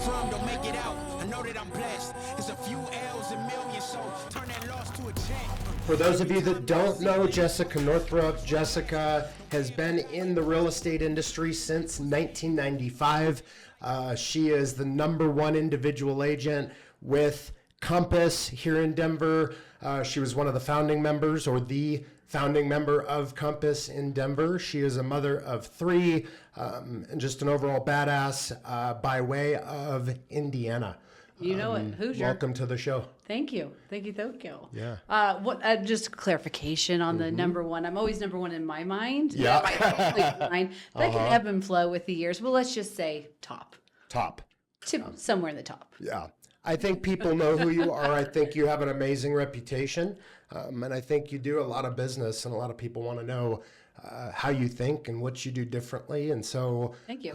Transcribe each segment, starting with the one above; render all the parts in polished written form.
from don't make it out. I know that I'm blessed. There's a few L's and millions, so turn that loss to a check. For those of you that don't know Jessica Northrop, Jessica has been in the real estate industry since 1995. She is the #1 individual agent with Compass here in Denver. She was one of the founding members, or the founding member of Compass in Denver. She is a mother of 3 and just an overall badass by way of Indiana. You know it. Hoosier. Welcome to the show. Thank you. Thank you. Yeah. Just clarification on the #1. I'm always #1 in my mind. Yeah. My family's mind. That can ebb and flow with the years. Well, let's just say top. Somewhere in the top. Yeah. I think people know who you are. I think you have an amazing reputation. And I think you do a lot of business, and a lot of people want to know how you think and what you do differently. And so, thank you.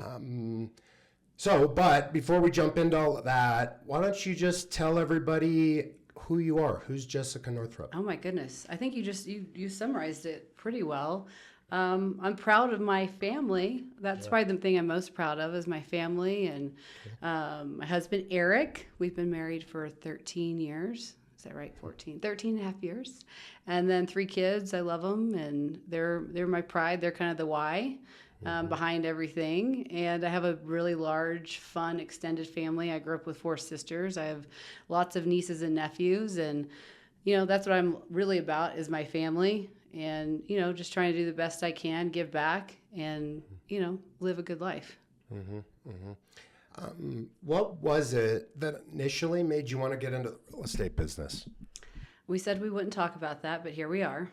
But before we jump into all of that, why don't you just tell everybody who you are? Who's Jessica Northrop? Oh my goodness. I think you summarized it pretty well. I'm proud of my family. That's probably the thing I'm most proud of is my family and my husband, Eric. We've been married for 13 years. Is that right? 13 and a half years. And then 3 kids. I love them. And they're my pride. They're kind of the why behind everything. And I have a really large, fun, extended family. I grew up with 4 sisters. I have lots of nieces and nephews. And, that's what I'm really about is my family. And, just trying to do the best I can, give back, and, live a good life. What was it that initially made you want to get into the real estate business? We said we wouldn't talk about that, but here we are.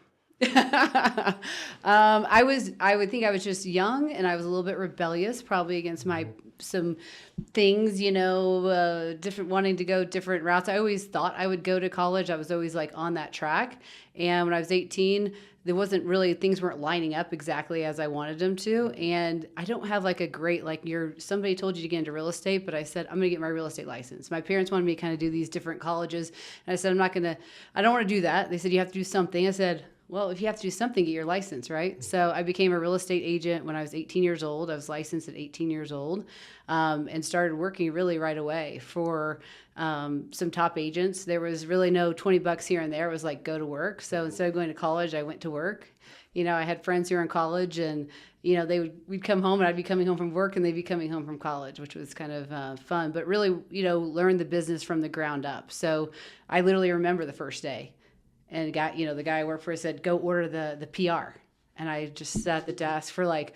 I would think I was just young, and I was a little bit rebellious, probably against some things, different, wanting to go different routes. I always thought I would go to college. I was always on that track. And when I was 18, things weren't lining up exactly as I wanted them to. And I don't have a great, somebody told you to get into real estate, but I said, I'm going to get my real estate license. My parents wanted me to kind of do these different colleges. And I said, I don't want to do that. They said, you have to do something. I said, well, if you have to do something, get your license, right? So I became a real estate agent when I was 18 years old. I was licensed at 18 years old and started working really right away for some top agents. There was really no $20 here and there. It was go to work. So instead of going to college, I went to work. I had friends who were in college, and we'd come home, and I'd be coming home from work, and they'd be coming home from college, which was kind of fun. But really, learn the business from the ground up. So I literally remember the first day. And the guy I worked for said, go order the PR. And I just sat at the desk for 30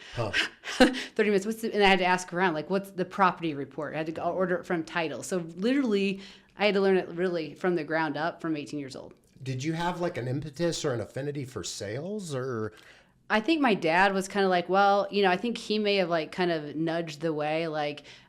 minutes. And I had to ask around, what's the property report? I had to go order it from title. So literally, I had to learn it really from the ground up from 18 years old. Did you have an impetus or an affinity for sales, or? I think my dad was kind of I think he may have kind of nudged the way,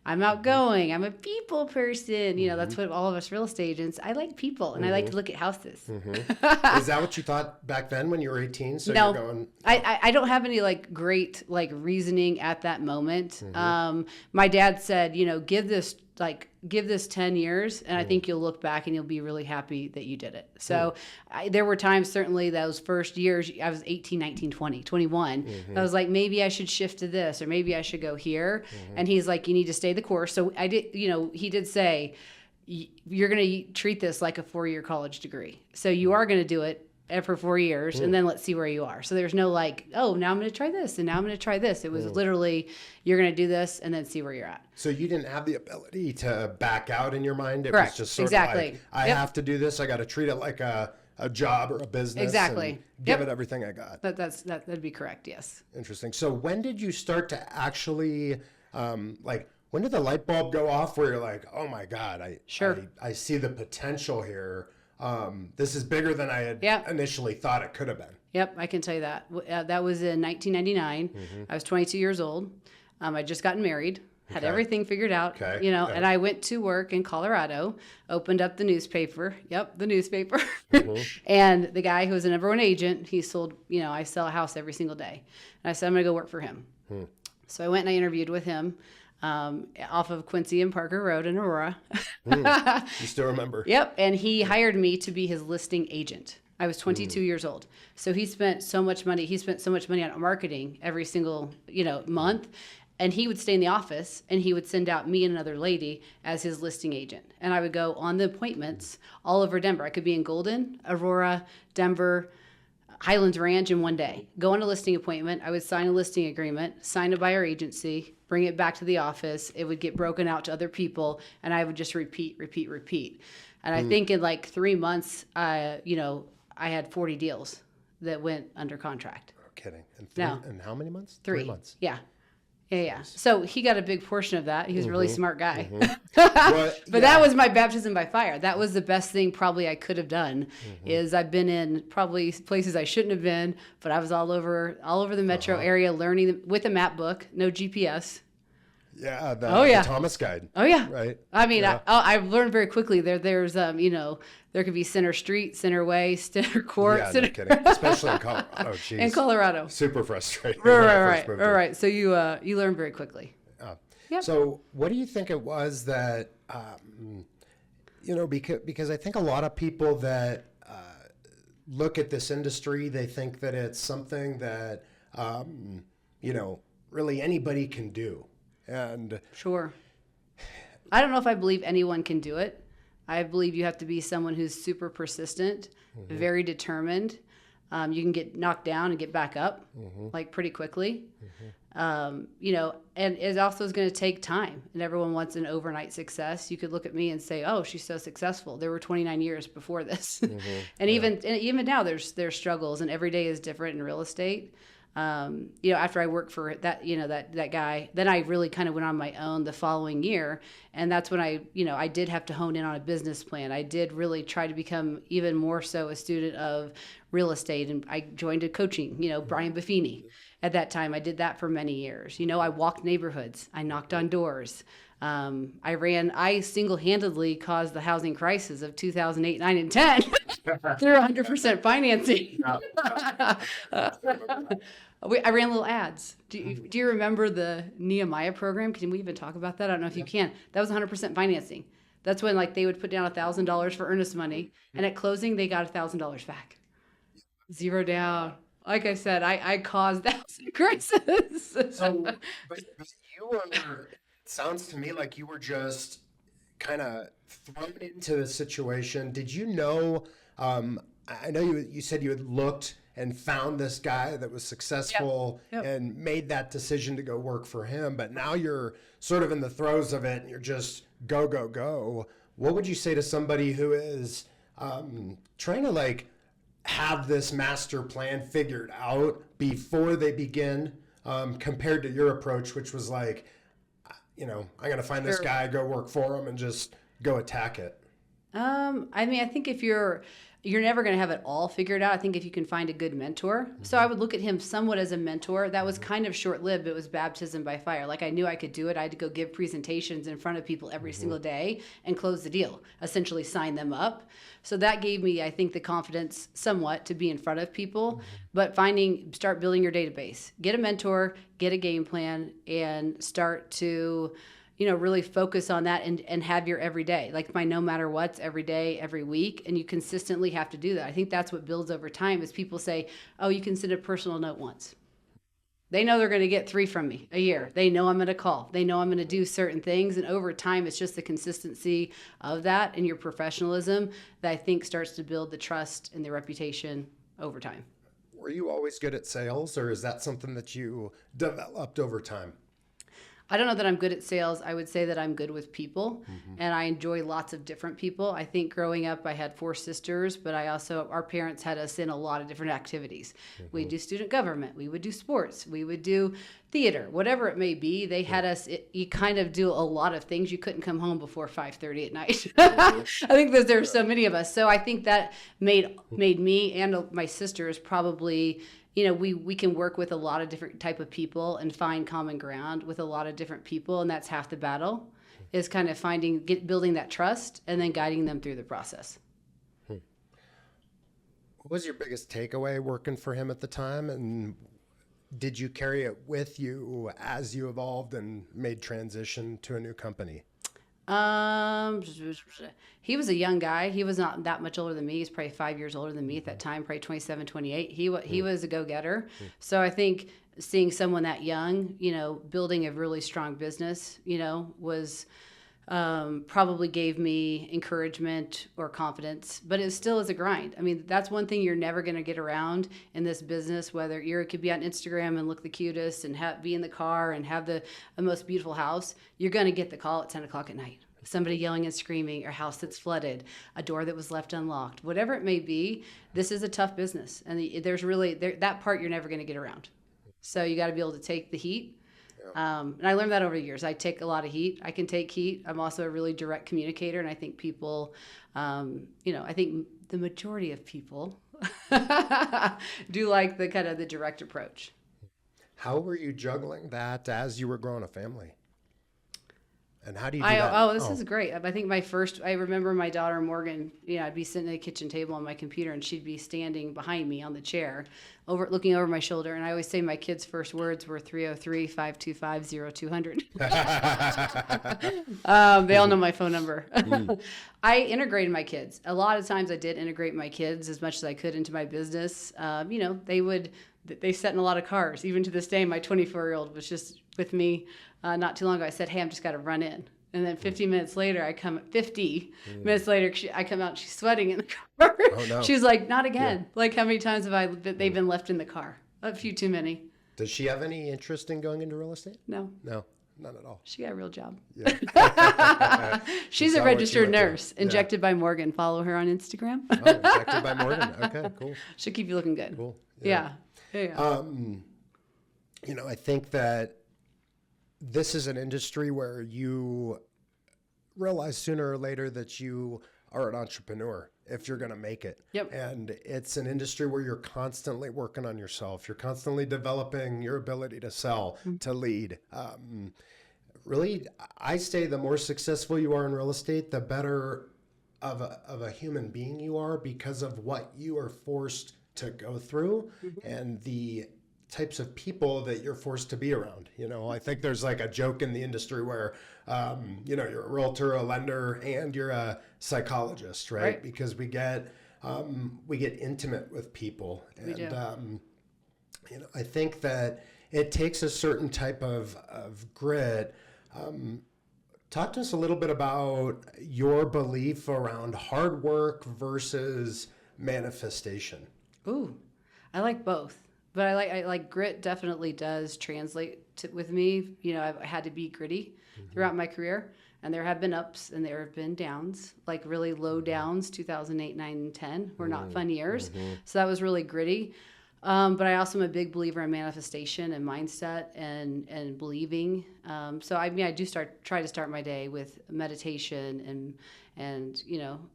I'm outgoing, I'm a people person, that's what all of us real estate agents, I like people, and I like to look at houses. Is that what you thought back then when you were 18? So no, you're going, I don't have any great reasoning at that moment. My dad said, give this 10 years, and I think you'll look back and you'll be really happy that you did it. So there were times, certainly those first years, I was 18, 19, 20, 21. I was maybe I should shift to this, or maybe I should go here. And he's you need to stay the course. So I did, he did say, you're going to treat this like a 4-year college degree. So you are going to do it for 4 years, and then let's see where you are. So there's no oh, now I'm going to try this, and now I'm going to try this. It was literally, you're going to do this, and then see where you're at. So you didn't have the ability to back out in your mind? It Correct. was just sort exactly. of I have to do this. I got to treat it like a job or a business. Exactly. And give it everything I got. That'd be correct, yes. Interesting. So when did you start to actually, when did the light bulb go off where you're oh my God, I see the potential here. This is bigger than I had initially thought it could have been. Yep, I can tell you that. That was in 1999. I was 22 years old. I'd just gotten married, had everything figured out, and I went to work in Colorado, opened up the newspaper. Yep, the newspaper. And the guy who was the #1 agent, he sold, I sell a house every single day. And I said, I'm going to go work for him. So I went and I interviewed with him. Off of Quincy and Parker Road in Aurora. You still remember? Yep. And he hired me to be his listing agent. I was 22 years old. So he spent so much money. He spent so much money on marketing every single, month. And he would stay in the office, and he would send out me and another lady as his listing agent. And I would go on the appointments all over Denver. I could be in Golden, Aurora, Denver, Highlands Ranch in one day. Go on a listing appointment. I would sign a listing agreement, sign it by our agency, bring it back to the office. It would get broken out to other people, and I would just repeat. And I think in like 3 months, I had 40 deals that went under contract. No kidding. No. And how many months? 3 months. Yeah. So he got a big portion of that. He was a really smart guy. But that was my baptism by fire. That was the best thing probably I could have done. Is I've been in probably places I shouldn't have been, but I was all over the metro area learning with a map book, no GPS. Yeah, the Thomas Guide. Oh yeah, right. I mean, I learned very quickly. There's there could be Center Street, Center Way, Center Court. Yeah, no kidding. Especially in Colorado. Geez. In Colorado. Super frustrating. Right. So you learn very quickly. Yep. So what do you think it was that because I think a lot of people that look at this industry, they think that it's something that really anybody can do. And sure. I don't know if I believe anyone can do it. I believe you have to be someone who's super persistent, very determined. You can get knocked down and get back up like pretty quickly. And it also is going to take time, and everyone wants an overnight success. You could look at me and say, oh, she's so successful. There were 29 years before this. And even now there's struggles, and every day is different in real estate. After I worked for that guy, then I really kind of went on my own the following year. And that's when I did have to hone in on a business plan. I did really try to become even more so a student of real estate. And I joined a coaching, Brian Buffini at that time. I did that for many years. I walked neighborhoods. I knocked on doors. I single-handedly caused the housing crisis of 2008, 9, and 10 through 100% financing. I ran little ads. Do you remember the Nehemiah program? Can we even talk about that? I don't know if you can. That was 100% financing. That's when they would put down $1,000 for earnest money, and at closing they got $1,000 back. Zero down. Like I said, I caused the housing crisis. So, but you were. It sounds to me like you were just kind of thrown into the situation. Did you know? I know you said you had looked and found this guy that was successful and made that decision to go work for him, but now you're sort of in the throes of it and you're just go. What would you say to somebody who is trying to have this master plan figured out before they begin, compared to your approach, which was I'm going to find this guy, go work for him, and just go attack it? I think if you're never going to have it all figured out. I think if you can find a good mentor. So I would look at him somewhat as a mentor. That was kind of short-lived. It was baptism by fire. I knew I could do it. I had to go give presentations in front of people every single day and close the deal, essentially sign them up. So that gave me, I think, the confidence somewhat to be in front of people. But start building your database. Get a mentor, get a game plan, and start to really focus on that and have your everyday, my no matter what's every day, every week. And you consistently have to do that. I think that's what builds over time is people say, oh, you can send a personal note once. They know they're going to get 3 from me a year. They know I'm going to call. They know I'm going to do certain things. And over time, it's just the consistency of that and your professionalism that I think starts to build the trust and the reputation over time. Were you always good at sales, or is that something that you developed over time? I don't know that I'm good at sales. I would say that I'm good with people, and I enjoy lots of different people. I think growing up, I had 4 sisters, but our parents had us in a lot of different activities. We'd do student government. We would do sports. We would do theater, whatever it may be. They had us, you kind of do a lot of things. You couldn't come home before 5:30 at night. I think there are so many of us. So I think that made me and my sisters probably, we can work with a lot of different type of people and find common ground with a lot of different people. And that's half the battle, is kind of building that trust and then guiding them through the process. What was your biggest takeaway working for him at the time? And did you carry it with you as you evolved and made transition to a new company? He was a young guy. He was not that much older than me. He's probably 5 years older than me at that time, probably 27, 28. He was a go-getter. So I think seeing someone that young, building a really strong business, was probably gave me encouragement or confidence, but it still is a grind. I mean, that's one thing you're never going to get around in this business, whether you could be on Instagram and look the cutest and be in the car and have the most beautiful house. You're going to get the call at 10 o'clock at night. Somebody yelling and screaming, or a house that's flooded, a door that was left unlocked, whatever it may be. This is a tough business. And there's really, that part you're never going to get around. So you got to be able to take the heat. And I learned that over the years. I take a lot of heat. I can take heat. I'm also a really direct communicator. And I think people, I think the majority of people do like the kind of the direct approach. How were you juggling that as you were growing a family? And how do you do that? This is great. I think I remember my daughter Morgan, I'd be sitting at the kitchen table on my computer and she'd be standing behind me on the chair, looking over my shoulder. And I always say my kids' first words were 303-525-0200. They all know my phone number. I integrated my kids. A lot of times I did integrate my kids as much as I could into my business. They sat in a lot of cars. Even to this day, my 24-year-old was just with me not too long ago. I said, hey, I'm just got to run in. And then 50 minutes later, I come out, and she's sweating in the car. Oh, no. She's like, not again. Yeah. Like, how many times have they've been left in the car? A few too many. Does she have any interest in going into real estate? No. No, none at all. She got a real job. Yeah. She's a registered nurse, injected by Morgan. Follow her on Instagram. Oh, injected by Morgan. Okay, cool. She'll keep you looking good. Cool. Yeah. I think that this is an industry where you realize sooner or later that you are an entrepreneur if you're going to make it. Yep. And it's an industry where you're constantly working on yourself. You're constantly developing your ability to sell, to lead. Really, I say the more successful you are in real estate, the better of a human being you are because of what you are forced to go through and the types of people that you're forced to be around. I think there's like a joke in the industry where, you're a realtor, a lender, and you're a psychologist, right? Because we get intimate with people. We do. I think that it takes a certain type of grit. Talk to us a little bit about your belief around hard work versus manifestation. Ooh, I like both. But I like grit definitely does translate with me. I've had to be gritty throughout my career, and there have been ups and there have been downs, like really low downs. 2008, 9, and 10 were not fun years. So that was really gritty. But I also am a big believer in manifestation and mindset and believing. So I do try to start my day with meditation and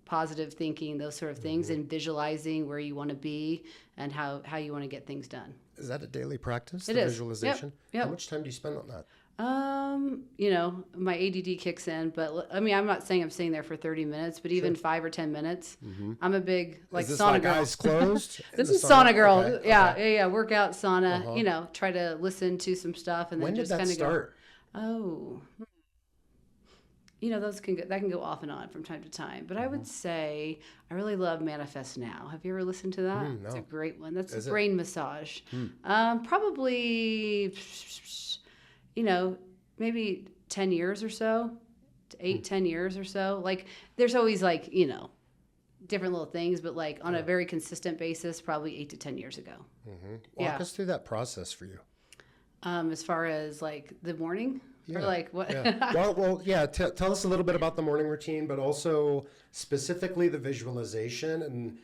positive thinking, those sort of things, and visualizing where you want to be and how you want to get things done. Is that a daily practice? It is. Visualization? Yep. How much time do you spend on that? My ADD kicks in, but I'm not saying I'm sitting there for 30 minutes, but even 5 or 10 minutes. I'm a big Is this sauna girl. Eyes closed? This is sauna girl. Okay. Yeah. Workout, sauna. Try to listen to some stuff and when then did just that kind of start? go. Those can go off and on from time to time. But I would say I really love Manifest Now. Have you ever listened to that? No. It's a great one. That's Is a it? brain massage. Probably, maybe 10 years or so, 10 years or so. Like, there's always different little things, but on a very consistent basis, probably 8 to 10 years ago. Walk us through that process for you. As far as the morning. Yeah. Or what? Yeah. Well, yeah. Tell us a little bit about the morning routine, but also specifically the visualization. And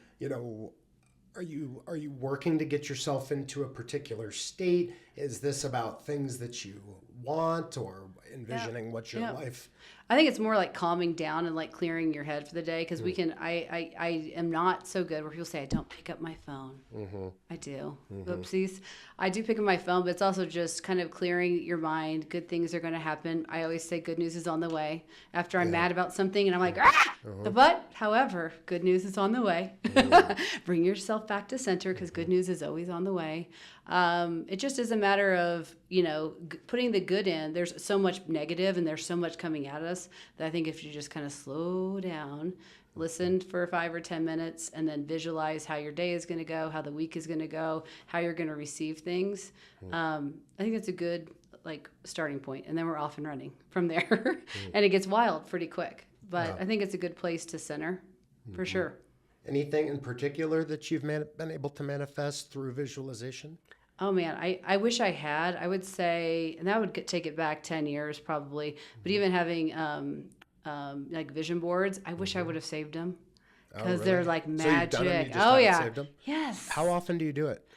are you working to get yourself into a particular state? Is this about things that you want or envisioning what your life? I think it's more like calming down and clearing your head for the day, because I am not so good where people say I don't pick up my phone. I do. Oopsies. I do pick up my phone, but it's also just kind of clearing your mind. Good things are going to happen. I always say good news is on the way. After I'm mad about something and I'm like, but however, good news is on the way. Bring yourself back to center, because good news is always on the way. It just is a matter of, putting the good in. There's so much negative and there's so much coming at us us that I think if you just kind of slow down, listen for 5 or 10 minutes, and then visualize how your day is going to go, how the week is going to go, how you're going to receive things. I think that's a good starting point, and then we're off and running from there. And it gets wild pretty quick, but I think it's a good place to center for sure. Anything in particular that you've been able to manifest through visualization? Oh man, I wish I had. I would say, and that would take it back 10 years probably, but even having vision boards, I wish I would have saved them, because they're like magic. So you've done them, you just haven't saved them? Yes. How often do you do it?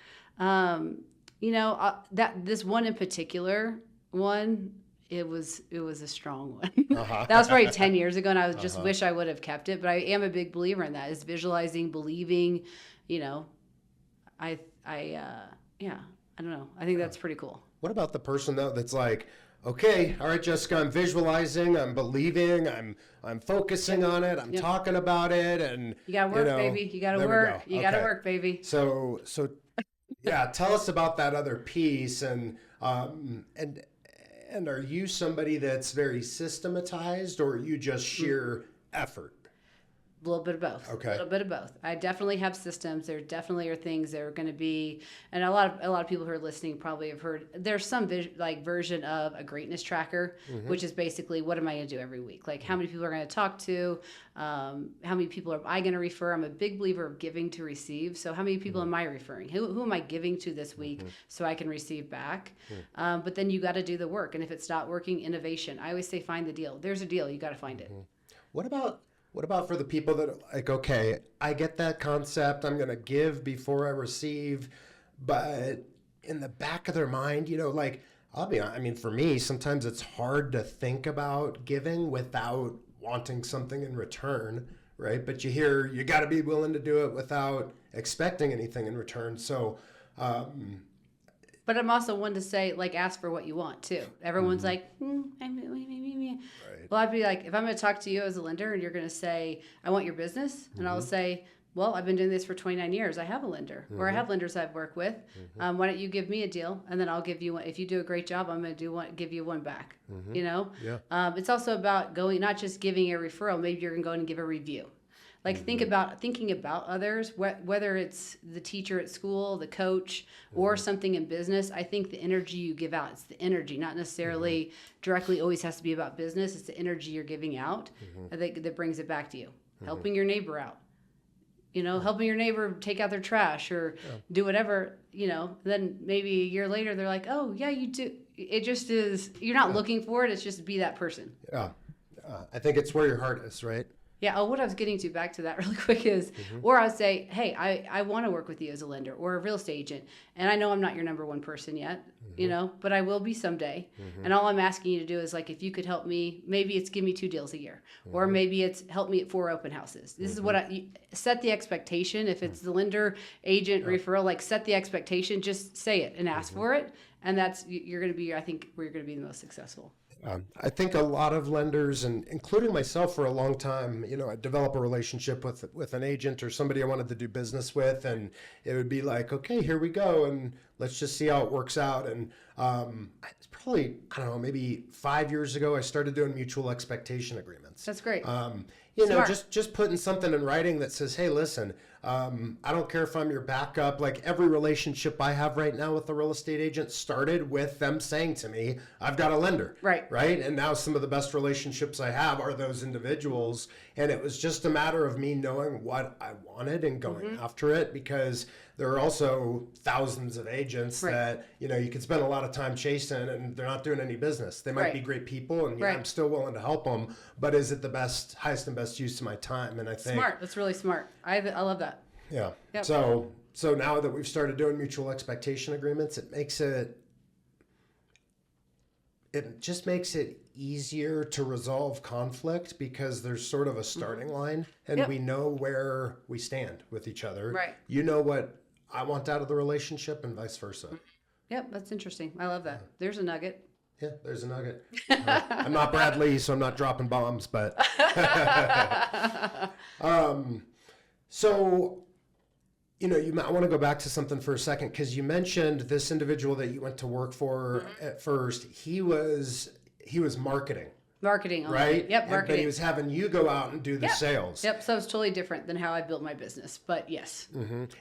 This one in particular it was a strong one. That was probably 10 years ago, and I just wish I would have kept it. But I am a big believer in that, is visualizing, believing. I don't know. I think that's pretty cool. What about the person though that's like, okay, all right, Jessica, I'm visualizing, I'm believing, I'm focusing on it, I'm talking about it, and you gotta work, baby. You gotta work. You gotta work, baby. So yeah, tell us about that other piece, and are you somebody that's very systematized, or are you just sheer effort? A little bit of both. Okay. A little bit of both. I definitely have systems. There definitely are things that are going to be, and a lot of people who are listening probably have heard. There's some version of a greatness tracker, which is basically, what am I going to do every week? Like, how many people are going to talk to? How many people am I going to refer? I'm a big believer of giving to receive. So how many people am I referring? Who am I giving to this week so I can receive back? But then you got to do the work. And if it's not working, innovation. I always say, find the deal. There's a deal. You got to find it. What about for the people that are like, okay, I get that concept, I'm going to give before I receive, but in the back of their mind, for me, sometimes it's hard to think about giving without wanting something in return, right? But you got to be willing to do it without expecting anything in return. So, but I'm also one to say, ask for what you want too. Everyone's like, Well, I'd be like, if I'm going to talk to you as a lender and you're going to say, I want your business, and I'll say, well, I've been doing this for 29 years. I have a lender, or I have lenders I've worked with. Why don't you give me a deal, and then I'll give you one. If you do a great job, I'm going to give you one back. It's also about not just giving a referral. Maybe you're going to go and give a review. Thinking about others, whether it's the teacher at school, the coach, or something in business. I think the energy you give out, it's the energy, not necessarily directly always has to be about business. It's the energy you're giving out that brings it back to you. Helping your neighbor out, helping your neighbor take out their trash or do whatever, then maybe a year later they're like, oh yeah, you do. It just is, you're not looking for it. It's just be that person. Yeah. I think it's where your heart is, right? Yeah. Oh, what I was getting to back to that really quick is, or I would say, hey, I want to work with you as a lender or a real estate agent. And I know I'm not your number one person yet, but I will be someday. And all I'm asking you to do is if you could help me, maybe it's give me 2 deals a year, or maybe it's help me at 4 open houses. This is what set the expectation. If it's the lender, agent, referral, set the expectation, just say it and ask for it. And you're going to be, I think, where you're going to be the most successful. I think a lot of lenders, and including myself for a long time, I develop a relationship with an agent or somebody I wanted to do business with, and it would be like, okay, here we go, and let's just see how it works out. And it's probably, I don't know, maybe 5 years ago, I started doing mutual expectation agreements. That's great. Just putting something in writing that says, hey, listen, I don't care if I'm your backup. Every relationship I have right now with the real estate agent started with them saying to me, I've got a lender. Right. And now some of the best relationships I have are those individuals. And it was just a matter of me knowing what I wanted and going after it, because there are also thousands of agents that, you could spend a lot of time chasing and they're not doing any business. They might be great people, and I'm still willing to help them, but is it the highest and best use of my time? And I think smart. That's really smart. I love that. Yeah. Yep. So now that we've started doing mutual expectation agreements, it just makes it easier to resolve conflict, because there's sort of a starting line, and we know where we stand with each other. Right. You know what I want out of the relationship, and vice versa. Yep, that's interesting. I love that. There's a nugget. Yeah, there's a nugget. I'm not Brad Lee, so I'm not dropping bombs, but so I want to go back to something for a second, because you mentioned this individual that you went to work for at first. He was marketing, Marketing only. right? Yep, But marketing. he was having you go out and do the Yep. sales. Yep, so it's totally different than how I built my business, but yes.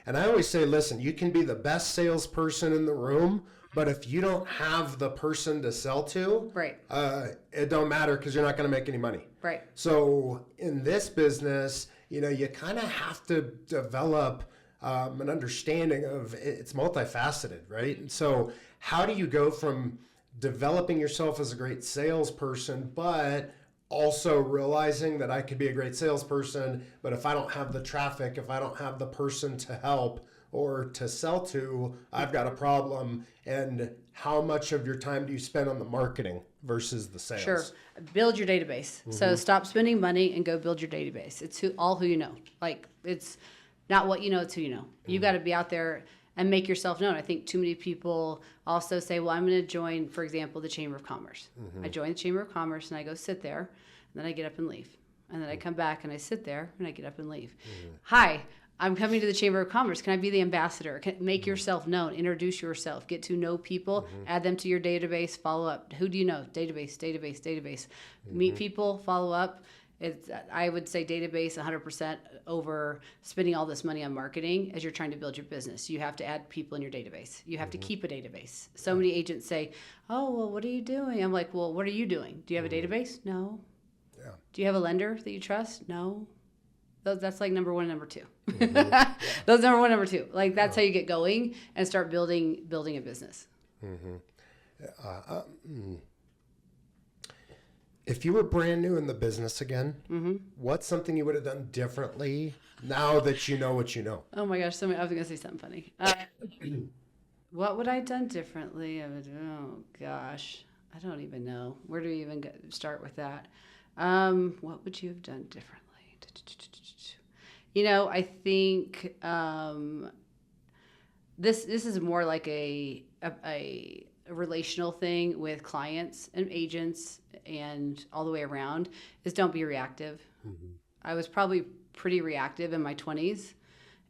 And I always say, listen, you can be the best salesperson in the room, but if you don't have the person to sell to, Right. It don't matter because you're not going to make any money. Right. So in this business, you kind of have to develop an understanding of it's multifaceted, right? And so how do you go from developing yourself as a great salesperson, but also realizing that I could be a great salesperson, but if I don't have the traffic, if I don't have the person to help or to sell to, I've got a problem. And how much of your time do you spend on the marketing versus the sales? Sure. Build your database. So stop spending money and go build your database. It's who you know. Like, it's not what you know, it's who you know. You got to be out there and make yourself known. I think too many people also say, well, I'm going to join, for example, the Chamber of Commerce. I join the Chamber of Commerce and I go sit there, and then I get up and leave. And then I come back and I sit there and I get up and leave. Hi, I'm coming to the Chamber of Commerce. Can I be the ambassador? Make yourself known. Introduce yourself. Get to know people. Add them to your database. Follow up. Who do you know? Database. Meet people. Follow up. I would say database 100% over spending all this money on marketing as you're trying to build your business. You have to add people in your database. You have to keep a database. So many agents say, oh, well, what are you doing? I'm like, well, what are you doing? Do you have a database? No. Yeah. Do you have a lender that you trust? No. That's like number one and number two. Those number one, number two. Like, that's how you get going and start building a business. If you were brand new in the business again, what's something you would have done differently now that you know what you know? Oh my gosh, I was going to say something funny. What would I have done differently? Oh gosh, I don't even know. Where do we even start with that? What would you have done differently? I think this is more like a relational thing with clients and agents and all the way around, is don't be reactive. I was probably pretty reactive in my 20s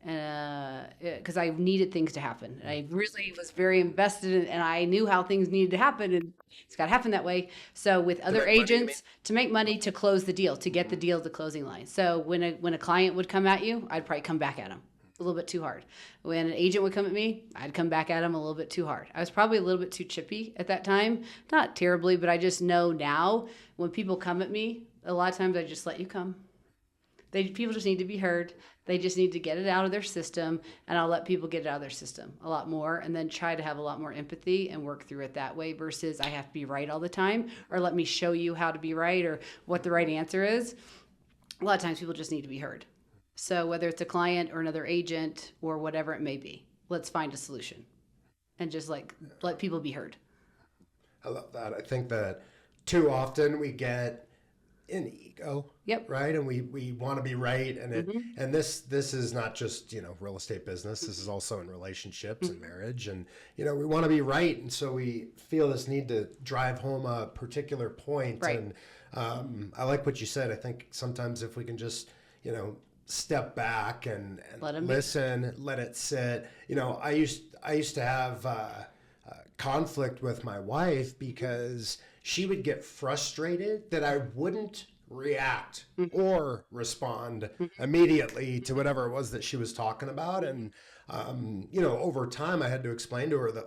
because I needed things to happen. And I really was very invested in, and I knew how things needed to happen, and it's got to happen that way. So with other agents, to make money, to close the deal, to get the deal to the closing line. So when a client would come at you, I'd probably come back at them a little bit too hard. When an agent would come at me, I'd come back at him a little bit too hard. I was probably a little bit too chippy at that time. Not terribly, but I just know now when people come at me, a lot of times I just let you come. People just need to be heard. They just need to get it out of their system, and I'll let people get it out of their system a lot more, and then try to have a lot more empathy and work through it that way versus I have to be right all the time, or let me show you how to be right or what the right answer is. A lot of times people just need to be heard. So whether it's a client or another agent or whatever it may be, let's find a solution and just let people be heard. I love that. I think that too often we get an ego, Yep. right? And we want to be right. And and this is not just, real estate business. This is also in relationships and marriage. And, we want to be right. And so we feel this need to drive home a particular point. Right. And I like what you said. I think sometimes if we can just, step back and listen, let it sit. I used to have conflict with my wife because she would get frustrated that I wouldn't react or respond immediately to whatever it was that she was talking about. And, over time I had to explain to her that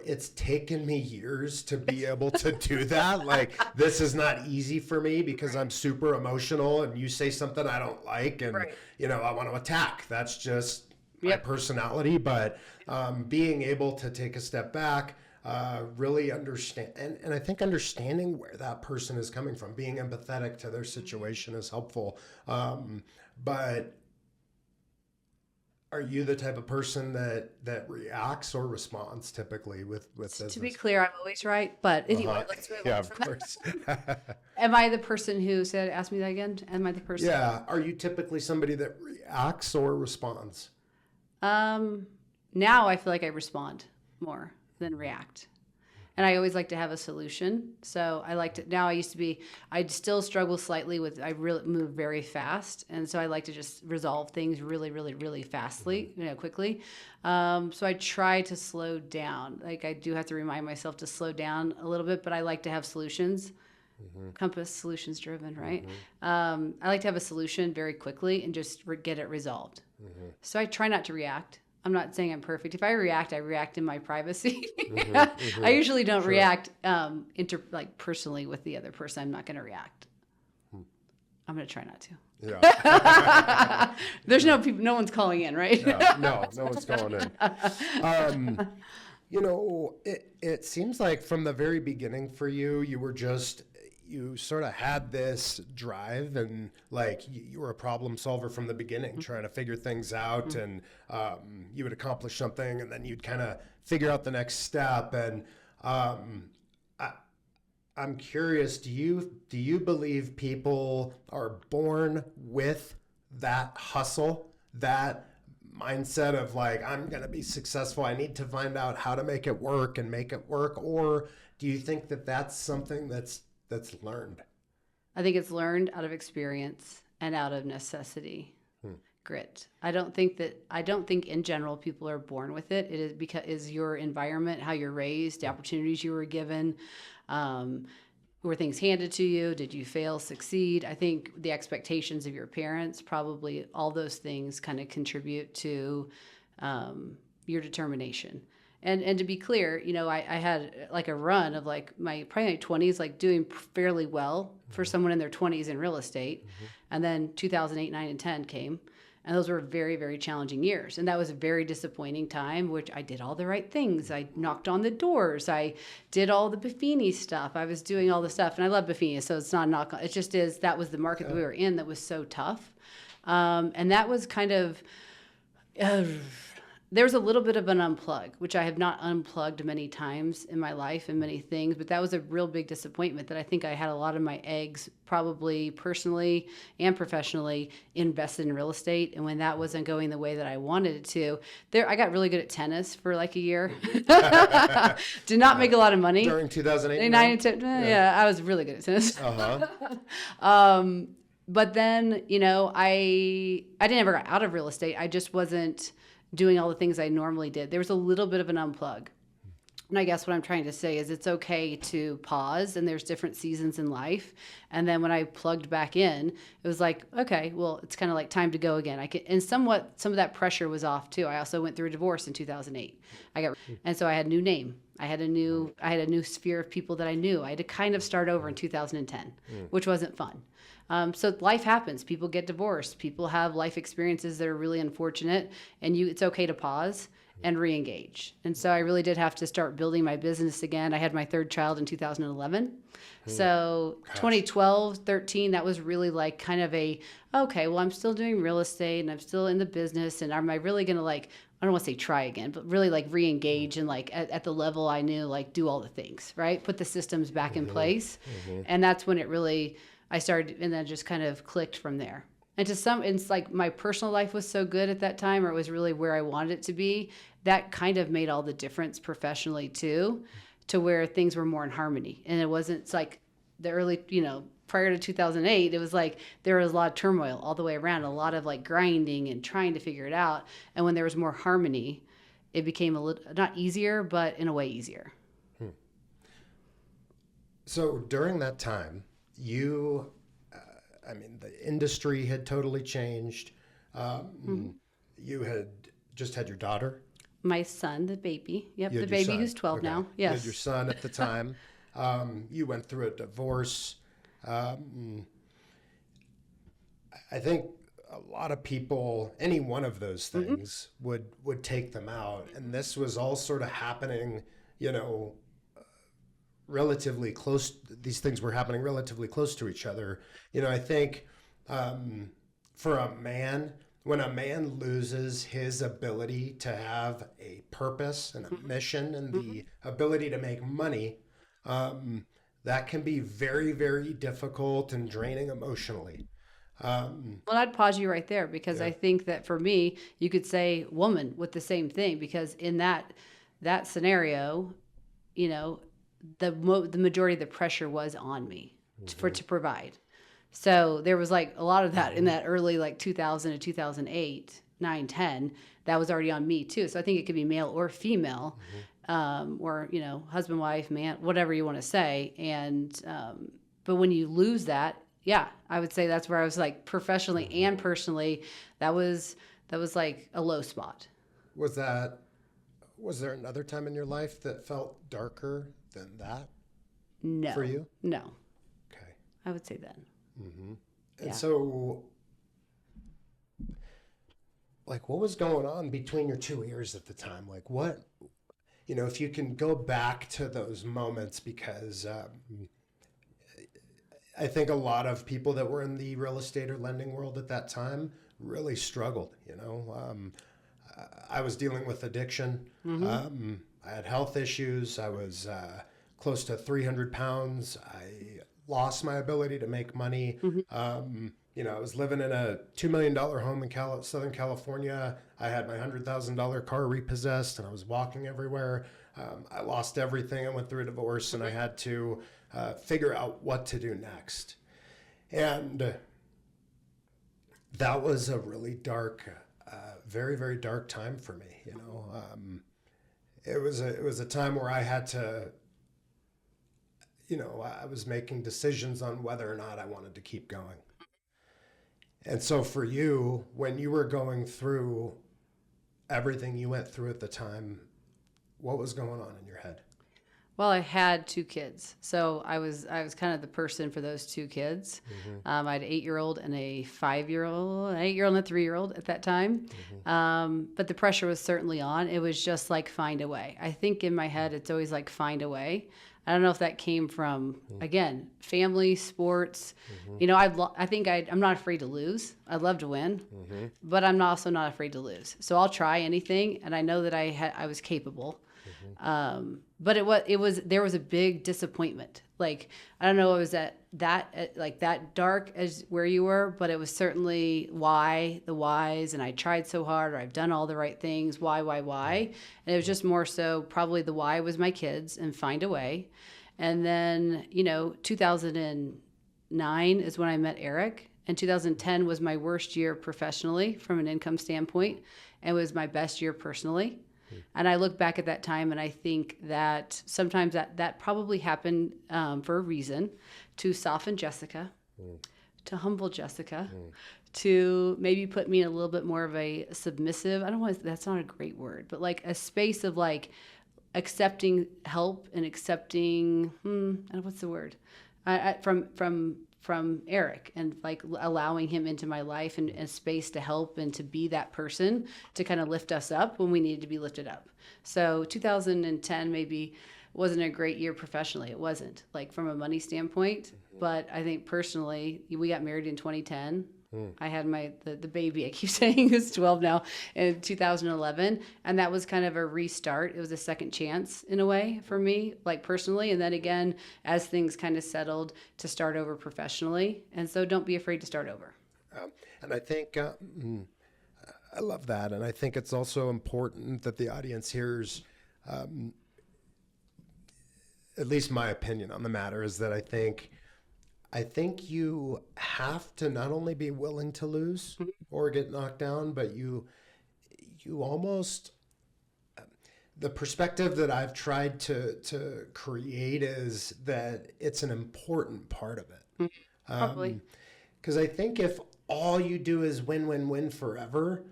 it's taken me years to be able to do that. This is not easy for me because I'm super emotional and you say something I don't like and, Right. I want to attack. That's just my personality. But being able to take a step back, really understand. And I think understanding where that person is coming from, being empathetic to their situation is helpful. But are you the type of person that reacts or responds typically with business? To be clear, I'm always right. But anyway, let's move on of from course. Am I the person who ask me that again? Am I the person? Yeah. Are you typically somebody that reacts or responds? Now I feel like I respond more than react. And I always like to have a solution. So I still struggle slightly I really move very fast. And so I like to just resolve things really, really, really fastly, quickly. So I try to slow down. I do have to remind myself to slow down a little bit, but I like to have solutions Compass, solutions driven, right? I like to have a solution very quickly and just get it resolved. So I try not to react. I'm not saying I'm perfect. If I react in my privacy. I usually don't react personally with the other person. I'm not going to react. I'm going to try not to. Yeah. There's no one's calling in, right? No one's calling in. It seems like from the very beginning for you, you sort of had this drive and like you were a problem solver from the beginning, trying to figure things out, and you would accomplish something and then you'd kind of figure out the next step. And I'm curious, do you believe people are born with that hustle, that mindset of like, I'm going to be successful, I need to find out how to make it work and make it work? Or do you think that that's something that's learned? I think it's learned out of experience and out of necessity. Grit. I don't think in general people are born with it. It is because your environment, how you're raised, the opportunities you were given, were things handed to you? Did you fail, succeed? I think the expectations of your parents, probably all those things kind of contribute to your determination. And to be clear, I had like a run of like probably my 20s, like doing fairly well for someone in their 20s in real estate. And then 2008, 9, and 10 came. And those were very, very challenging years. And that was a very disappointing time, which I did all the right things. I knocked on the doors. I did all the Buffini stuff. I was doing all the stuff. And I love Buffini, so it's not a knock on. It just is, that was the market that we were in that was so tough. And that was kind of, there was a little bit of an unplug, which I have not unplugged many times in my life and many things, but that was a real big disappointment that I think I had a lot of my eggs, probably personally and professionally, invested in real estate. And when that wasn't going the way that I wanted it to, I got really good at tennis for like a year. Did not make a lot of money. During 2008? 9 and 10, yeah, I was really good at tennis. But then, I didn't ever got out of real estate. I just wasn't doing all the things I normally did. There was a little bit of an unplug. And I guess what I'm trying to say is it's okay to pause, and there's different seasons in life. And then when I plugged back in, it was like, okay, well, it's kind of like time to go again. And some of that pressure was off too. I also went through a divorce in 2008. And so I had a new name. I had a new sphere of people that I knew. I had to kind of start over in 2010, which wasn't fun. So life happens. People get divorced. People have life experiences that are really unfortunate, and it's okay to pause and re-engage. And so I really did have to start building my business again. I had my third child in 2011. So 2012, 13, that was really like kind of okay, well, I'm still doing real estate and I'm still in the business. And am I really going to I don't want to say try again, but really like re-engage and like at the level I knew, like do all the things, right? Put the systems back in place. And that's when I started, and then just kind of clicked from there. And it's like my personal life was so good at that time, or it was really where I wanted it to be. That kind of made all the difference professionally too, to where things were more in harmony. And it's like the early, prior to 2008, it was like there was a lot of turmoil all the way around, a lot of like grinding and trying to figure it out. And when there was more harmony, it became a little, not easier, but in a way easier. So during that time, the industry had totally changed. You had just had your daughter. My son, the baby. Yep, the baby who's 12 now. Yes. You had your son at the time. You went through a divorce. I think a lot of people, any one of those things would take them out. And this was all sort of happening, relatively close. These things were happening relatively close to each other. I think for a man, when a man loses his ability to have a purpose and a mission and the ability to make money, that can be very, very difficult and draining emotionally. Well, I'd pause you right there because I think that for me, you could say woman with the same thing, because in that scenario, the majority of the pressure was on me to provide. So there was like a lot of that in that early like 2000 to 2008, 9, 10, that was already on me too. So I think it could be male or female, or, husband, wife, man, whatever you want to say. And but when you lose that, yeah, I would say that's where I was like professionally and personally, that was like a low spot. Was there another time in your life that felt darker than that? No. For you? No. Okay. I would say then. Mm-hmm. Yeah. And so, like, what was going on between your two ears at the time? Like, what, if you can go back to those moments, because I think a lot of people that were in the real estate or lending world at that time really struggled, I was dealing with addiction. I had health issues. I was close to 300 pounds. I lost my ability to make money. I was living in a $2 million home in Southern California. I had my $100,000 car repossessed, and I was walking everywhere. I lost everything. I went through a divorce, and I had to figure out what to do next. And that was a really dark, very, very dark time for me. It was a time where I had to, I was making decisions on whether or not I wanted to keep going. And so for you, when you were going through everything you went through at the time, what was going on in your head? Well, I had 2 kids, so I was kind of the person for those 2 kids. I had an 8-year-old and a 5-year-old, an 8-year-old and a 3-year-old at that time. But the pressure was certainly on. It was just like, find a way. I think in my head, it's always like, find a way. I don't know if that came from, again, family, sports. I think I'm not afraid to lose. I love to win, but I'm also not afraid to lose. So I'll try anything, and I know that I was capable. But there was a big disappointment. Like, I don't know, it was that dark as where you were, but it was certainly the whys, and I tried so hard, or I've done all the right things. Why? And it was just more so probably the why was my kids and find a way. And then, 2009 is when I met Eric, and 2010 was my worst year professionally from an income standpoint, and was my best year personally. And I look back at that time, and I think that sometimes that probably happened for a reason, to soften Jessica, to humble Jessica, to maybe put me in a little bit more of a submissive, that's not a great word, but like a space of like accepting help and accepting, what's the word? From Eric, and like allowing him into my life and a space to help and to be that person to kind of lift us up when we needed to be lifted up. So 2010 maybe wasn't a great year professionally. It wasn't, like, from a money standpoint, but I think personally, we got married in 2010. I had the baby, I keep saying, who's 12 now, in 2011. And that was kind of a restart. It was a second chance in a way for me, like personally. And then again, as things kind of settled, to start over professionally. And so don't be afraid to start over. And I think, I love that. And I think it's also important that the audience hears, at least my opinion on the matter is that I think you have to not only be willing to lose or get knocked down, but you almost, the perspective that I've tried to create is that it's an important part of it. Probably. Because I think if all you do is win, win, win forever,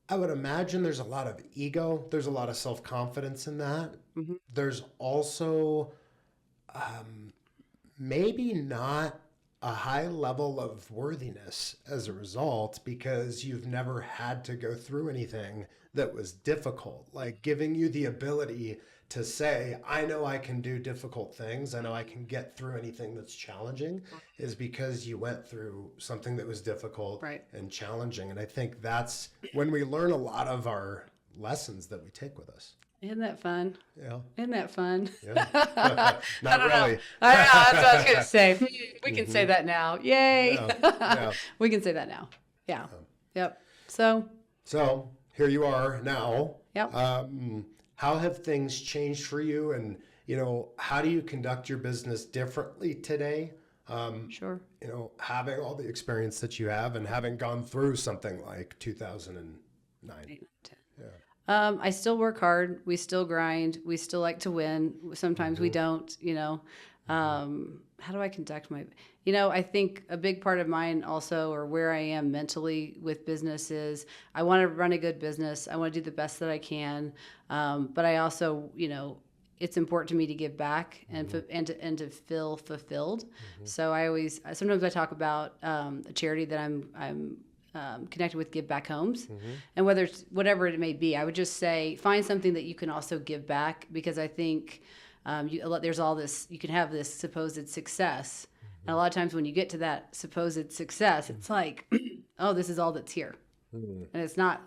I would imagine there's a lot of ego. There's a lot of self-confidence in that. There's also, maybe not a high level of worthiness as a result, because you've never had to go through anything that was difficult, like giving you the ability to say, I know I can do difficult things. I know I can get through anything that's challenging, is because you went through something that was difficult and challenging. And I think that's when we learn a lot of our lessons that we take with us. Isn't that fun? Yeah. Isn't that fun? Yeah. Not really. I know, that's what I was going to say. We can say that now. Yay. Yeah. We can say that now. Yeah. Yep. So here you are now. Yep. How have things changed for you? And, how do you conduct your business differently today? Sure. Having all the experience that you have and having gone through something like 2009. 8, 10. Yeah. I still work hard. We still grind. We still like to win. Sometimes we don't, how do I conduct my, I think a big part of mine also, or where I am mentally with business is I want to run a good business. I want to do the best that I can. But I also, it's important to me to give back and and to feel fulfilled. So sometimes I talk about a charity that I'm connected with, Give Back Homes, and whether it's whatever it may be, I would just say find something that you can also give back, because I think there's all this, you can have this supposed success, and a lot of times when you get to that supposed success, it's like, oh, this is all that's here. And it's not,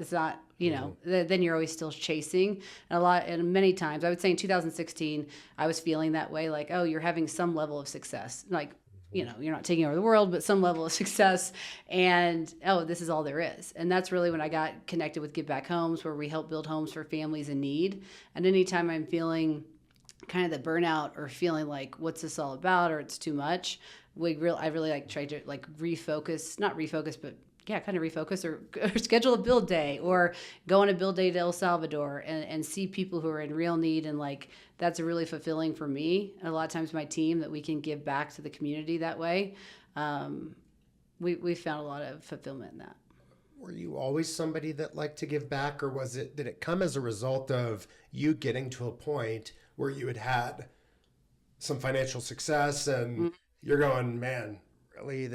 then you're always still chasing. And many times, I would say in 2016, I was feeling that way, like, oh, you're having some level of success. Like, you're not taking over the world, but some level of success. And, oh, this is all there is. And that's really when I got connected with Give Back Homes, where we help build homes for families in need. And anytime I'm feeling kind of the burnout or feeling like, what's this all about? Or it's too much. I really like try to like not refocus, but kind of refocus or schedule a build day or go on a build day to El Salvador and see people who are in real need. And like, that's really fulfilling for me. And a lot of times my team, that we can give back to the community that way. We found a lot of fulfillment in that. Were you always somebody that liked to give back, or did it come as a result of you getting to a point where you had some financial success and you're going, man, really,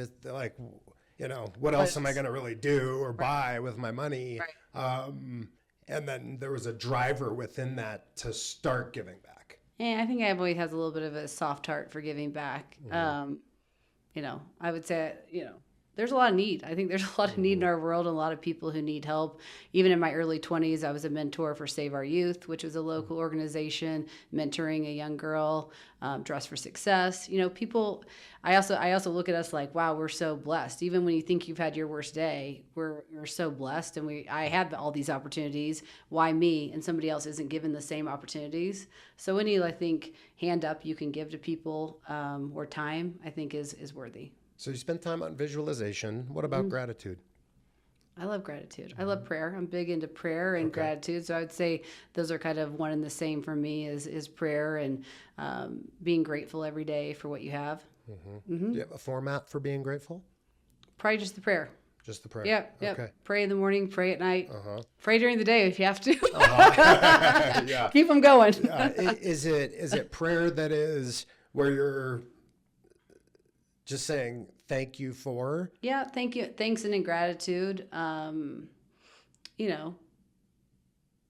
what else am I going to really do or buy with my money? Right. And then there was a driver within that to start giving back. Yeah, I think I've always has a little bit of a soft heart for giving back. I would say, there's a lot of need. I think there's a lot of need in our world, and a lot of people who need help. Even in my early 20s, I was a mentor for Save Our Youth, which was a local organization mentoring a young girl, Dress for Success. People, I also look at us like, wow, we're so blessed. Even when you think you've had your worst day, we're so blessed, and I have all these opportunities. Why me? And somebody else isn't given the same opportunities. So any, I think, hand up you can give to people or time, I think is worthy. So you spend time on visualization. What about gratitude? I love gratitude. I love prayer. I'm big into prayer and gratitude. So I would say those are kind of one and the same for me is prayer and being grateful every day for what you have. Do you have a format for being grateful? Probably just the prayer. Just the prayer. Yeah. Okay. Pray in the morning, pray at night, pray during the day if you have to. Yeah. Keep them going. Is it prayer that is where you're just saying thank you for? Yeah, thank you. Thanks and in gratitude.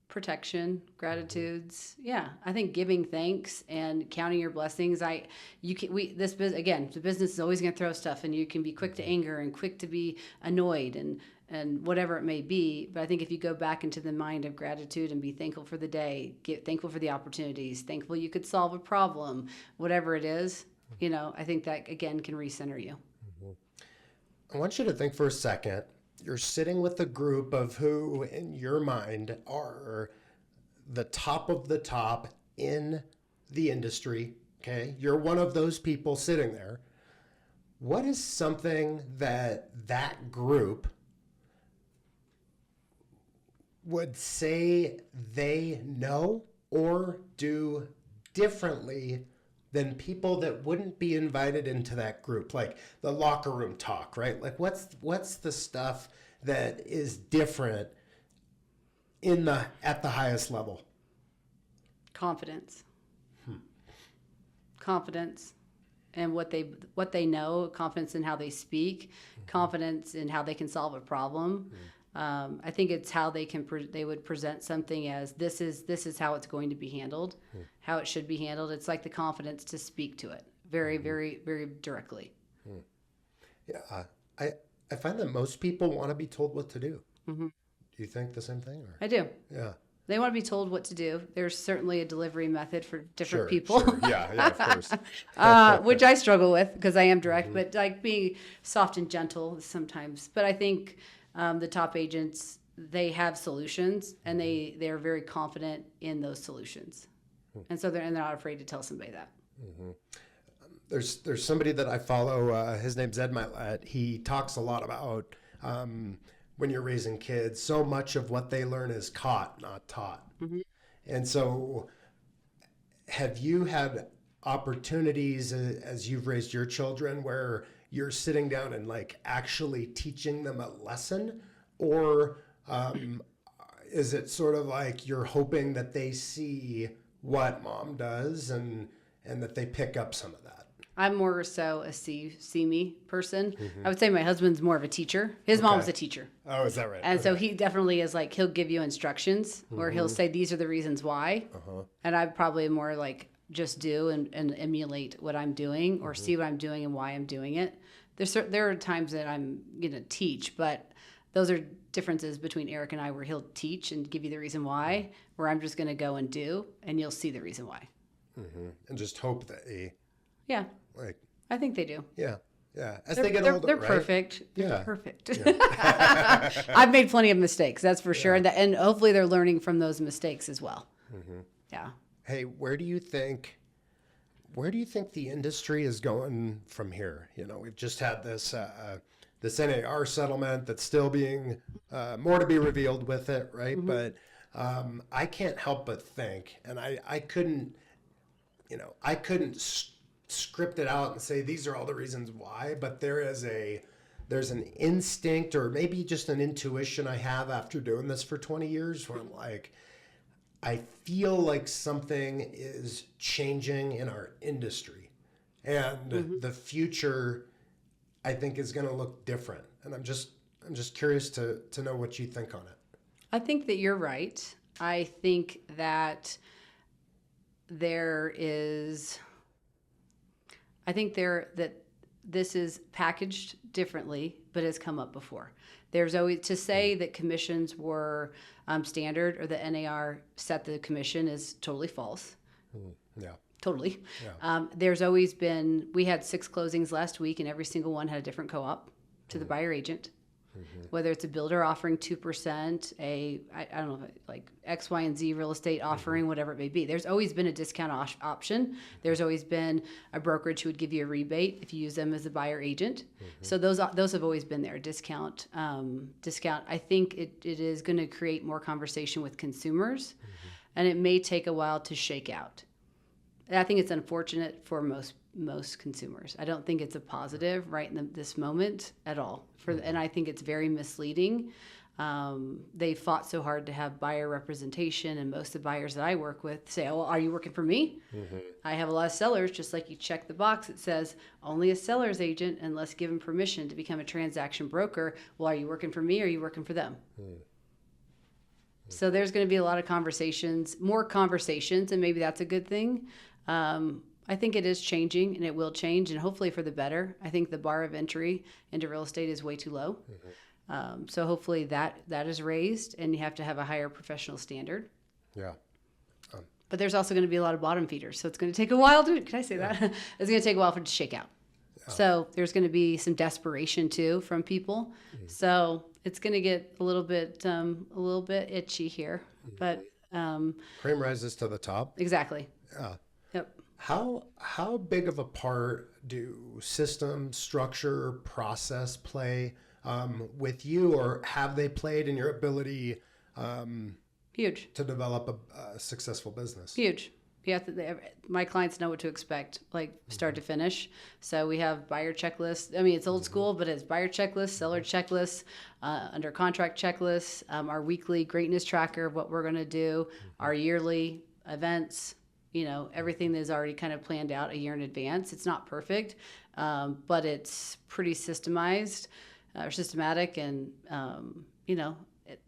Protection, gratitudes. Yeah, I think giving thanks and counting your blessings. The business is always going to throw stuff, and you can be quick to anger and quick to be annoyed and whatever it may be. But I think if you go back into the mind of gratitude and be thankful for the day, thankful for the opportunities, thankful you could solve a problem, whatever it is, I think that, again, can recenter you. I want you to think for a second. You're sitting with a group of who, in your mind, are the top of the top in the industry, okay? You're one of those people sitting there. What is something that group would say they know or do differently than people that wouldn't be invited into that group, like the locker room talk, right? Like what's the stuff that is different at the highest level? Confidence. Confidence in what they know, confidence in how they speak, confidence in how they can solve a problem. I think it's how they would present something as this is how it's going to be handled, how it should be handled. It's like the confidence to speak to it very, very, very directly. Yeah, I find that most people want to be told what to do. Do you think the same thing? Or? I do. Yeah. They want to be told what to do. There's certainly a delivery method for different people. Sure. Yeah, of course. Which I struggle with because I am direct, but like being soft and gentle sometimes. But I think the top agents, they have solutions, and they're very confident in those solutions. And so they're not afraid to tell somebody that. There's somebody that I follow, his name's Ed Milet. He talks a lot about when you're raising kids, so much of what they learn is caught, not taught. And so have you had opportunities as you've raised your children where you're sitting down and like actually teaching them a lesson, or is it sort of like you're hoping that they see what mom does and that they pick up some of that? I'm more so a see me person. I would say my husband's more of a teacher. His mom was a teacher. Oh, is that right? And so he definitely is like, he'll give you instructions or he'll say, these are the reasons why. And I probably more like just do and emulate what I'm doing or see what I'm doing and why I'm doing it. There are times that I'm going to teach, but those are differences between Eric and I where he'll teach and give you the reason why, where I'm just going to go and do, and you'll see the reason why. And just hope that Yeah. like, I think they do. yeah. As they get older, they're right? perfect. Yeah. They're perfect. I've made plenty of mistakes, that's for sure. And hopefully they're learning from those mistakes as well. Yeah. Hey, where do you think the industry is going from here? You know, we've just had this NAR settlement that's still being more to be revealed with it, right? But I can't help but think, and I couldn't script it out and say these are all the reasons why, but there's an instinct or maybe just an intuition I have after doing this for 20 years where I'm like, I feel like something is changing in our industry, and the future I think is going to look different. And I'm just curious to know what you think on it. I think that you're right. I think that this is packaged differently, but has come up before. There's always, to say that commissions were standard or the NAR set the commission is totally false. Yeah. Totally. Yeah. There's always been, we had 6 closings last week and every single one had a different co-op to the buyer agent. Whether it's a builder offering 2%, I don't know, like X, Y, and Z real estate offering, whatever it may be. There's always been a discount option. There's always been a brokerage who would give you a rebate if you use them as a buyer agent. So those have always been there. Discount. I think it is going to create more conversation with consumers, and it may take a while to shake out. And I think it's unfortunate for most consumers. I don't think it's a positive right in this moment at all. And I think it's very misleading. They fought so hard to have buyer representation, and most of the buyers that I work with say, "Oh, well, are you working for me?" I have a lot of sellers, just like you check the box that says only a seller's agent unless given permission to become a transaction broker. Well, are you working for me or are you working for them? So there's going to be a lot of more conversations, and maybe that's a good thing. I think it is changing, and it will change, and hopefully for the better. I think the bar of entry into real estate is way too low. So hopefully that is raised, and you have to have a higher professional standard. Yeah. But there's also going to be a lot of bottom feeders, so it's going to take a while can I say that? It's going to take a while for it to shake out. Yeah. So there's going to be some desperation too from people. So it's going to get a little bit itchy here, but cream rises to the top. Exactly. Yeah. Yep. How big of a part do system, structure, process play with you, or have they played in your ability huge to develop a successful business? Huge. My clients know what to expect, like start to finish. So we have buyer checklists. I mean, it's old school, but it's buyer checklists, seller checklists, under contract checklists, our weekly greatness tracker of what we're going to do, our yearly events. Everything that is already kind of planned out a year in advance. It's not perfect, but it's pretty systematic. And,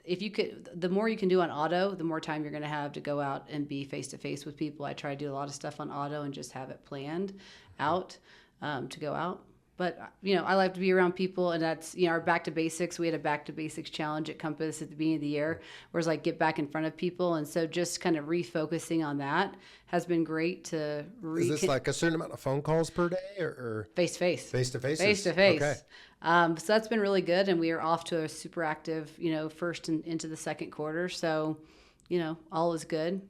if you could, the more you can do on auto, the more time you're going to have to go out and be face-to-face with people. I try to do a lot of stuff on auto and just have it planned out to go out. But, I like to be around people, and that's, our back to basics. We had a back to basics challenge at Compass at the beginning of the year, where it's like get back in front of people. And so just kind of refocusing on that has been great to Is this like a certain amount of phone calls per day or face to face? Face to face. Okay. So that's been really good, and we are off to a super active, first and into the second quarter. So, all is good.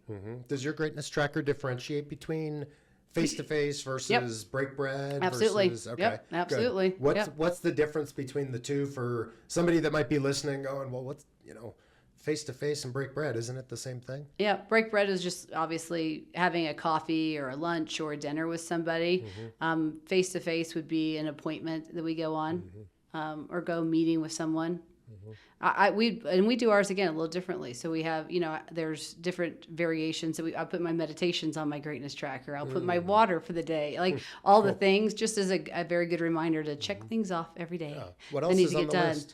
Does your greatness tracker differentiate between face-to-face versus break bread? Absolutely. Versus, okay. Yep. Absolutely. What's the difference between the two for somebody that might be listening going, well, what's, face-to-face and break bread, isn't it the same thing? Yeah, break bread is just obviously having a coffee or a lunch or a dinner with somebody. Face-to-face would be an appointment that we go on, or go meeting with someone. We do ours again a little differently. So we have, there's different variations. So I put my meditations on my greatness tracker. I'll put my water for the day, like all the things, just as a very good reminder to check things off every day. Yeah. What else that need is to on get the done. list?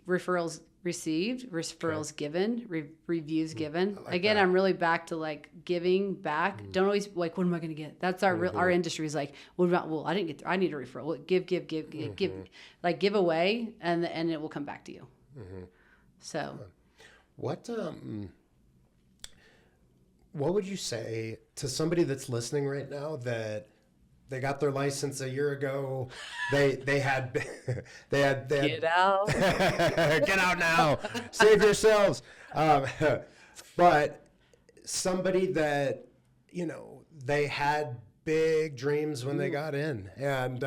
Referrals received, referrals given, reviews given. like Again, that. I'm really back to like giving back. Don't always like, what am I going to get? That's our industry is like, what about, well, I didn't get, I need a referral. Well, give, like give away and it will come back to you. So What would you say to somebody that's listening right now that they got their license a year ago? They had get out. get out now, save yourselves. But somebody that they had big dreams when they got in, and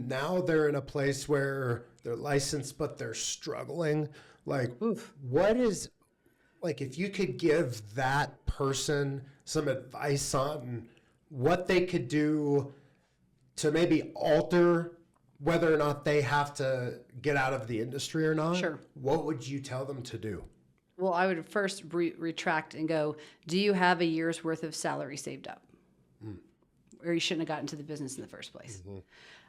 now they're in a place where they're licensed but they're struggling. Like, what is, like, if you could give that person some advice on what they could do to maybe alter whether or not they have to get out of the industry or not, Sure. what would you tell them to do? Well, I would first retract and go, do you have a year's worth of salary saved up? Or you shouldn't have gotten into the business in the first place.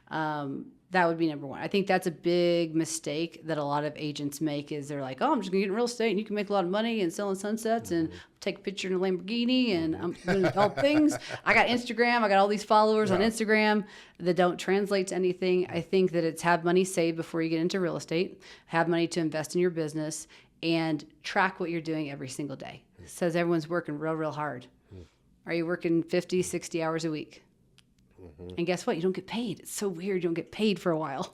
That would be number one. I think that's a big mistake that a lot of agents make is they're like, oh, I'm just going to get in real estate and you can make a lot of money and selling sunsets and take a picture in a Lamborghini and I'm doing all things. I got Instagram. I got all these followers on Instagram that don't translate to anything. I think that it's have money saved before you get into real estate, have money to invest in your business, and track what you're doing every single day. It says everyone's working real hard. Are you working 50, 60 hours a week? And guess what? You don't get paid. It's so weird. You don't get paid for a while.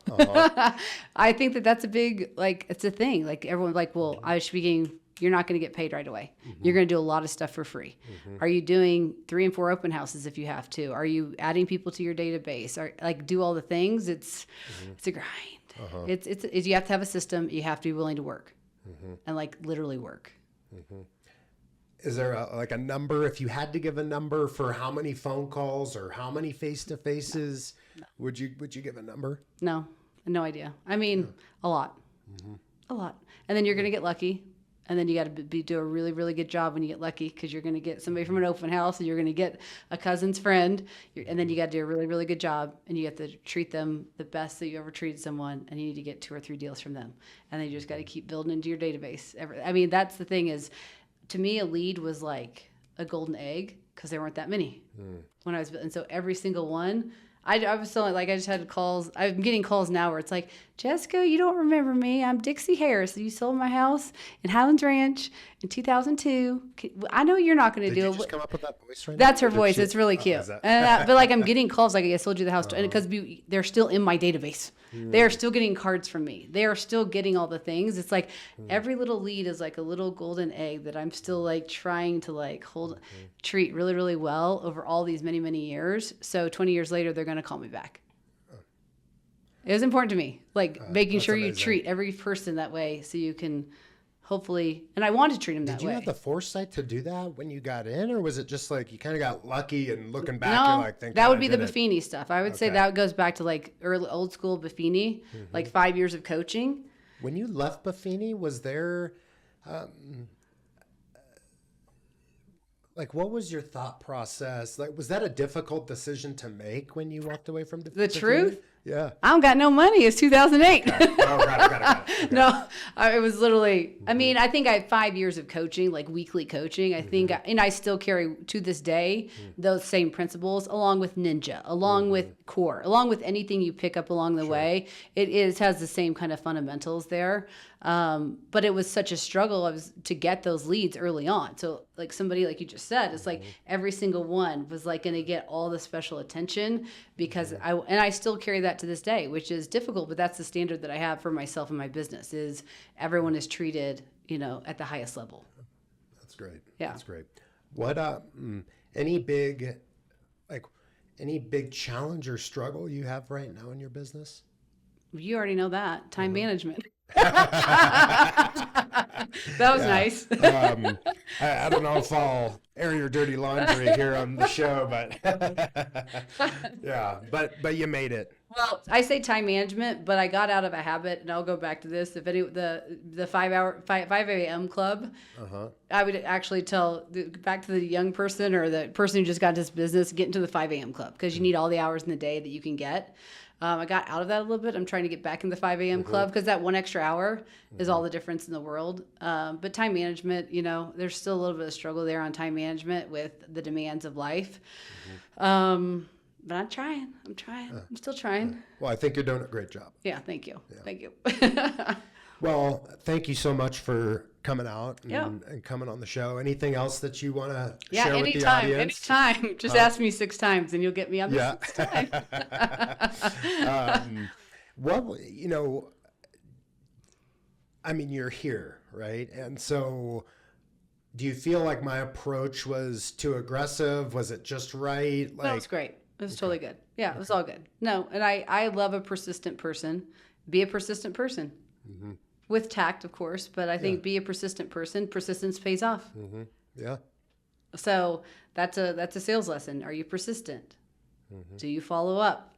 I think that that's a big, like, it's a thing. Like everyone's like, well, I should be getting, you're not going to get paid right away. You're going to do a lot of stuff for free. Are you doing 3 and 4 open houses if you have to? Are you adding people to your database? Or like do all the things? It's a grind. It's you have to have a system. You have to be willing to work and like literally work. Is there a number, if you had to give a number for how many phone calls or how many face-to-faces, would you give a number? No idea. I mean, a lot. And then you're going to get lucky. And then you got to do a really, really good job when you get lucky because you're going to get somebody from an open house and you're going to get a cousin's friend. And then you got to do a really, really good job and you have to treat them the best that you ever treated someone. And you need to get 2 or 3 deals from them. And then you just got to keep building into your database. I mean, that's the thing is, to me, a lead was like a golden egg because there weren't that many when I was, and so every single one, I was selling, like I just had calls. I'm getting calls now where it's like, Jessica, you don't remember me. I'm Dixie Harris. You sold my house in Highlands Ranch in 2002. I know you're not going to do it. Did you just come up with that voice right That's now? her voice. It's really cute. But like I'm getting calls like I sold you the house because they're still in my database. They are still getting cards from me. They are still getting all the things. It's like every little lead is like a little golden egg that I'm still like trying to like treat really, really well over all these many, many years. So 20 years later, they're going to call me back. It was important to me, like making sure you treat every person that way so you can hopefully, and I want to treat them that way. Did you have the foresight to do that when you got in, or was it just like you kind of got lucky and looking back, No, you're like, thank that God would I be the did it? Buffini stuff. I would say that goes back to like old school Buffini, like 5 years of coaching. When you left Buffini, was there, like, what was your thought process? Like, was that a difficult decision to make when you walked away from The Buffini? truth? Yeah. I don't got no money. It's 2008. Oh, got it. Okay. No, it was literally, I mean, I think I had 5 years of coaching, like weekly coaching. I think, and I still carry to this day those same principles along with Ninja, along with Core, along with anything you pick up along the way. Has the same kind of fundamentals there. But it was such a struggle to get those leads early on. So like somebody, like you just said, it's like every single one was like going to get all the special attention because I still carry that to this day, which is difficult, but that's the standard that I have for myself and my business is everyone is treated, at the highest level. That's great. Yeah. That's great. What, any big challenge or struggle you have right now in your business? You already know that time management. That was nice. I don't know if I'll air your dirty laundry here on the show, but yeah, but you made it. Well, I say time management, but I got out of a habit, and I'll go back to this. If any the 5 a.m. club, I would actually tell back to the young person or the person who just got into this business, get into the 5 a.m. club because you need all the hours in the day that you can get. I got out of that a little bit. I'm trying to get back in the 5 a.m. club because that 1 extra hour is all the difference in the world. But time management, there's still a little bit of struggle there on time management with the demands of life. But I'm trying. I'm still trying. Well, I think you're doing a great job. Yeah, thank you. Yeah. Thank you. Well, thank you so much for coming out and, Yeah. and coming on the show. Anything else that you want to Yeah, share with the audience? anytime. Just ask me 6 times and you'll get me on the Yeah. 6th time. Well, I mean, you're here, right? And so do you feel like my approach was too aggressive? Was it just right? No, it was great. It was totally good. Yeah, it was all good. No, and I love a persistent person. Be a persistent person. Mm-hmm. With tact, of course, but I think be a persistent person. Persistence pays off. Mm-hmm. Yeah. So that's a sales lesson. Are you persistent? Mm-hmm. Do you follow up?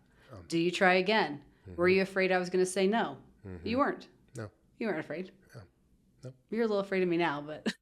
Do you try again? Mm-hmm. Were you afraid I was going to say no? Mm-hmm. You weren't. No. You weren't afraid. Yeah. No. You're a little afraid of me now, but...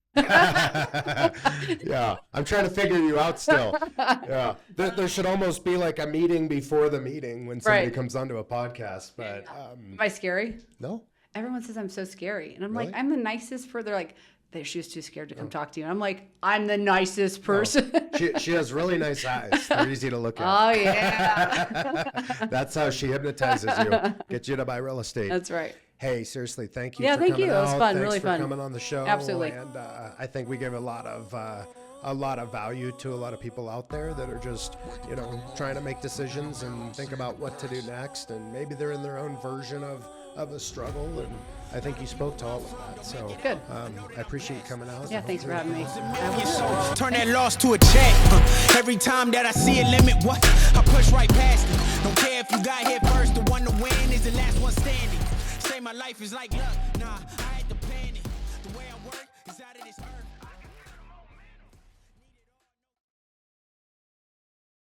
Yeah, I'm trying to figure you out still. Yeah, there should almost be like a meeting before the meeting when somebody comes onto a podcast. But am I scary? No. Everyone says I'm so scary, and I'm Really? like, I'm the nicest. They're like, she was too scared to come talk to you. And I'm like, I'm the nicest person. She has really nice eyes. They're easy to look at. Oh yeah. That's how she hypnotizes you. Gets you to buy real estate. That's right. Hey, seriously, thank you. Yeah, for thank coming you. It was out. fun, Thanks really for fun. coming on the show. Absolutely. And I think we give a lot of value to a lot of people out there that are just, trying to make decisions and think about what to do next. And maybe they're in their own version of a struggle. And I think you spoke to all of that. So Good. I appreciate you coming out. Yeah, thanks for having me. So turn that loss to a check. Every time that I see a limit, I push right past it. Don't care if you got here first, the one to win is the last one standing. Say my life is like luck, nah.